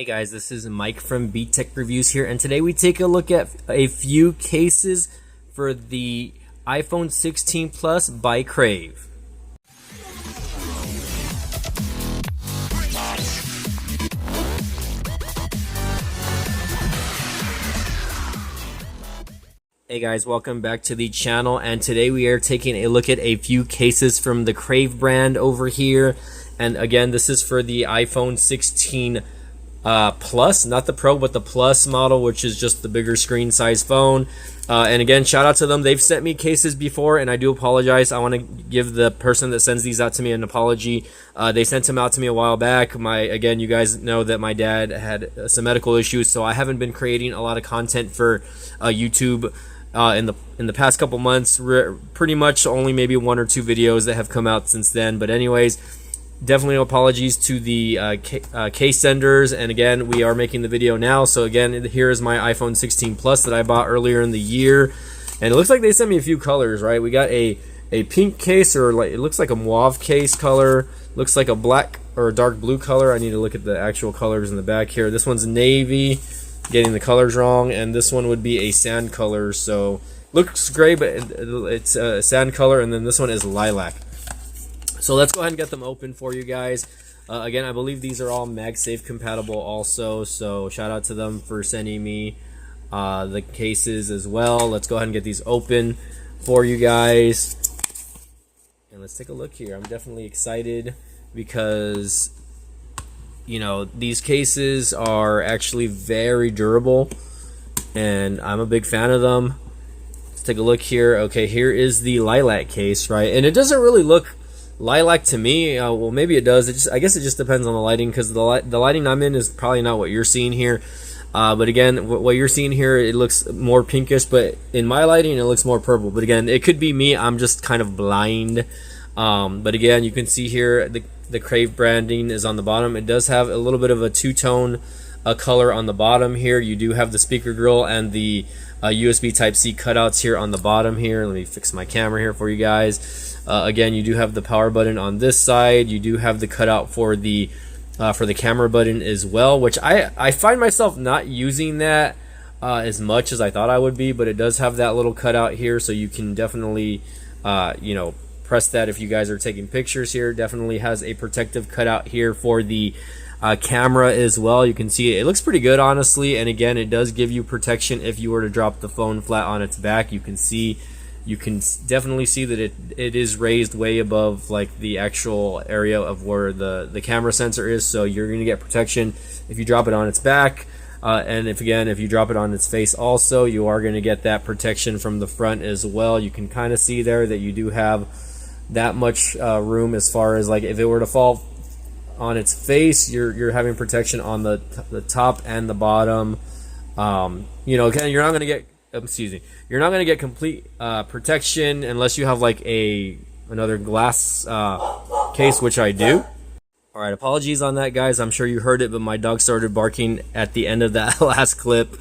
Hey guys, this is Mike from Beat Tech Reviews here, and today we take a look at a few cases for the iPhone 16 Plus by Crave. Hey guys, welcome back to the channel, and today we are taking a look at a few cases from the Crave brand over here. And again, this is for the iPhone 16 Plus, not the Pro, but the Plus model, which is just the bigger screen size phone. And again, shout out to them. They've sent me cases before, and I do apologize. I want to give the person that sends these out to me an apology. They sent them out to me a while back. Again, you guys know that my dad had some medical issues, so I haven't been creating a lot of content for YouTube in the past couple months. Pretty much only maybe one or two videos that have come out since then. But anyways, definitely apologies to the case senders, and again, we are making the video now. So again, here is my iPhone 16 Plus that I bought earlier in the year, and it looks like they sent me a few colors, right? We got a pink case, or like it looks like a mauve case color, looks like a black or a dark blue color. I need to look at the actual colors in the back here. This one's navy, getting the colors wrong, and this one would be a sand color. So looks great, but it's a sand color, and then this one is lilac. So let's go ahead and get them open for you guys. Again, I believe these are all MagSafe compatible also, so shout out to them for sending me the cases as well. Let's go ahead and get these open for you guys. And let's take a look here. I'm definitely excited because, you know, these cases are actually very durable, and I'm a big fan of them. Let's take a look here. Okay, here is the lilac case, right? And it doesn't really look lilac to me. Well, maybe it does. I guess it just depends on the lighting, because the lighting I'm in is probably not what you're seeing here. But again, what you're seeing here, it looks more pinkish, but in my lighting it looks more purple. But again, it could be me, I'm just kind of blind. But again, you can see here the Crave branding is on the bottom. It does have a little bit of a two-tone color on the bottom here. You do have the speaker grill and the USB Type-C cutouts here on the bottom here. Let me fix my camera here for you guys. Again, you do have the power button on this side. You do have the cutout for the camera button as well, which I find myself not using that as much as I thought I would be, but it does have that little cutout here, so you can definitely you know, press that if you guys are taking pictures here. Definitely has a protective cutout here for the camera as well. You can see it looks pretty good, honestly, and again, it does give you protection if you were to drop the phone flat on its back. You can definitely see that it is raised way above like the actual area of where the camera sensor is, so you're going to get protection if you drop it on its back. And if you drop it on its face also, you are going to get that protection from the front as well. You can kind of see there that you do have that much room, as far as like if it were to fall on its face, you're having protection on the top and the bottom. You know, again, you're not going to get you're not going to get complete protection unless you have like another glass case, which I do. All right, apologies on that, guys. I'm sure you heard it, but my dog started barking at the end of that last clip.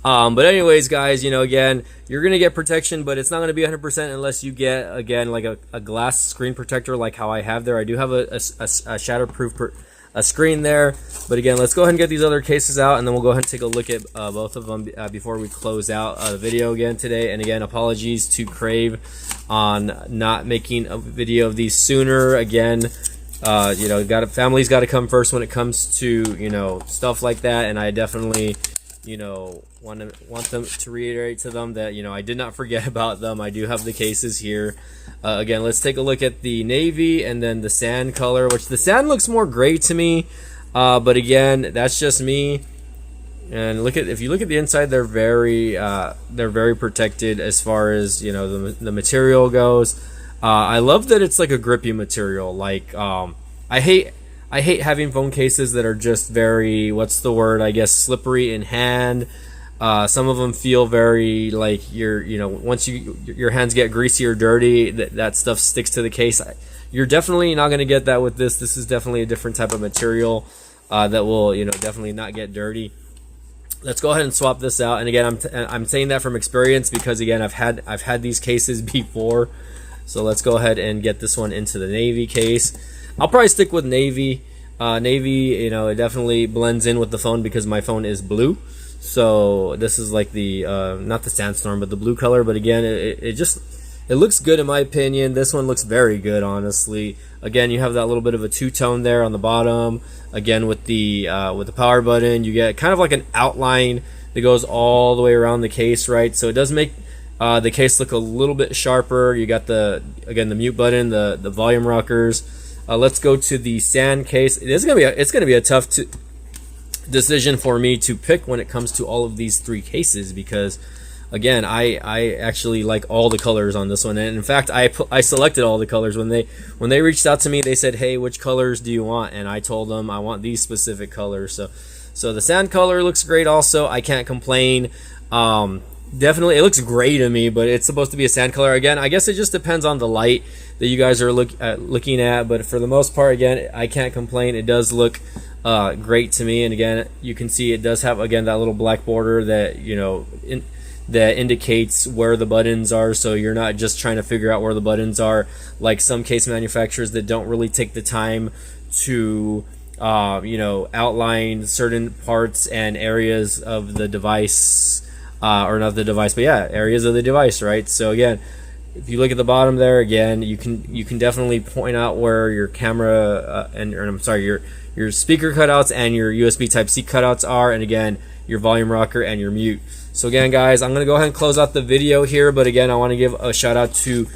But anyways, guys, you know, again, you're going to get protection, but it's not going to be 100% unless you get, again, like a glass screen protector like how I have there. I do have a shatterproof screen there. But again, let's go ahead and get these other cases out, and then we'll go ahead and take a look at both of them before we close out the video again today. And again, apologies to Crave on not making a video of these sooner. Again, you know, family's got to come first when it comes to, you know, stuff like that, and I definitely, you know, want them to reiterate to them that, you know, I did not forget about them. I do have the cases here. Again, let's take a look at the navy and then the sand color, which the sand looks more gray to me, but again, that's just me. And if you look at the inside, they're very protected as far as, you know, the material goes. I love that it's like a grippy material. Like I hate having phone cases that are just very, what's the word, I guess, slippery in hand. Some of them feel very like you know, once your hands get greasy or dirty, that stuff sticks to the case. You're definitely not going to get that with this. This is definitely a different type of material that will, you know, definitely not get dirty. Let's go ahead and swap this out. And again, I'm saying that from experience, because again, I've had these cases before. So let's go ahead and get this one into the navy case. I'll probably stick with navy. Navy, you know, it definitely blends in with the phone because my phone is blue. So this is like the not the sandstorm, but the blue color. But again, it just it looks good in my opinion. This one looks very good, honestly. Again, you have that little bit of a two-tone there on the bottom. Again, with the power button, you get kind of like an outline that goes all the way around the case, right? So it does make the case look a little bit sharper. You got the mute button, the volume rockers. Let's go to the sand case. It's gonna be a tough decision for me to pick when it comes to all of these three cases, because again, I actually like all the colors on this one, and in fact I selected all the colors. When they reached out to me, they said, hey, which colors do you want? And I told them I want these specific colors. So the sand color looks great also. I can't complain. Definitely it looks gray to me, but it's supposed to be a sand color. Again, I guess it just depends on the light that you guys are looking at, but for the most part, again, I can't complain. It does look great to me. And again, you can see it does have, again, that little black border that, you know, that indicates where the buttons are, so you're not just trying to figure out where the buttons are like some case manufacturers that don't really take the time to you know, outline certain parts and areas of the device, or not the device, but yeah, areas of the device, right? So again, if you look at the bottom there, again, you can definitely point out where your camera or I'm sorry, your speaker cutouts and your USB Type-C cutouts are, and again, your volume rocker and your mute. So again, guys, I'm gonna go ahead and close out the video here, but again, I want to give a shout out to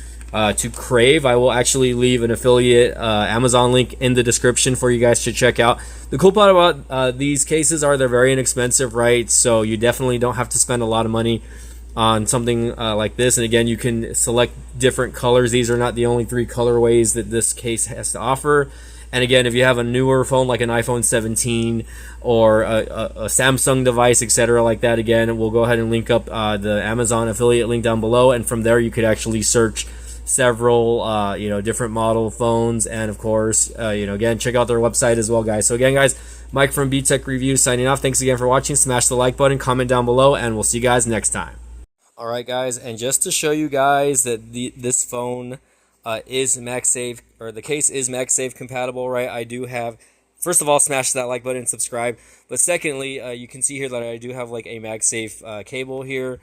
Crave. I will actually leave an affiliate Amazon link in the description for you guys to check out. The cool part about these cases are they're very inexpensive, right? So you definitely don't have to spend a lot of money on something like this. And again, you can select different colors. These are not the only three colorways that this case has to offer. And again, if you have a newer phone like an iPhone 17 or a Samsung device, etc., like that, again, we'll go ahead and link up the Amazon affiliate link down below, and from there you could actually search several you know, different model phones, and of course you know, again, check out their website as well, guys. So again, guys, Mike from B-Tech Review signing off. Thanks again for watching. Smash the like button, comment down below, and we'll see you guys next time. Alright, guys, and just to show you guys that this phone is MagSafe, or the case is MagSafe compatible, right? I do have, first of all, smash that like button and subscribe, but secondly, you can see here that I do have like a MagSafe cable here.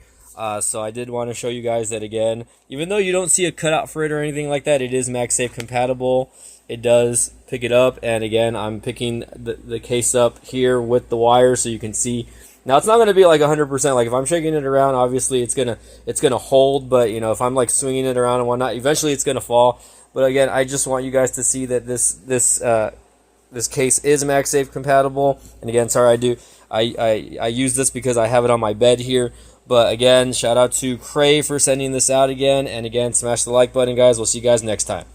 So I did want to show you guys that, again, even though you don't see a cutout for it or anything like that, it is MagSafe compatible. It does pick it up, and again, I'm picking the case up here with the wire so you can see. Now, it's not going to be like 100%. Like if I'm shaking it around, obviously it's gonna hold. But you know, if I'm like swinging it around and whatnot, eventually it's gonna fall. But again, I just want you guys to see that this case is MagSafe compatible. And again, sorry, I use this because I have it on my bed here. But again, shout out to Crave for sending this out again. And again, smash the like button, guys. We'll see you guys next time.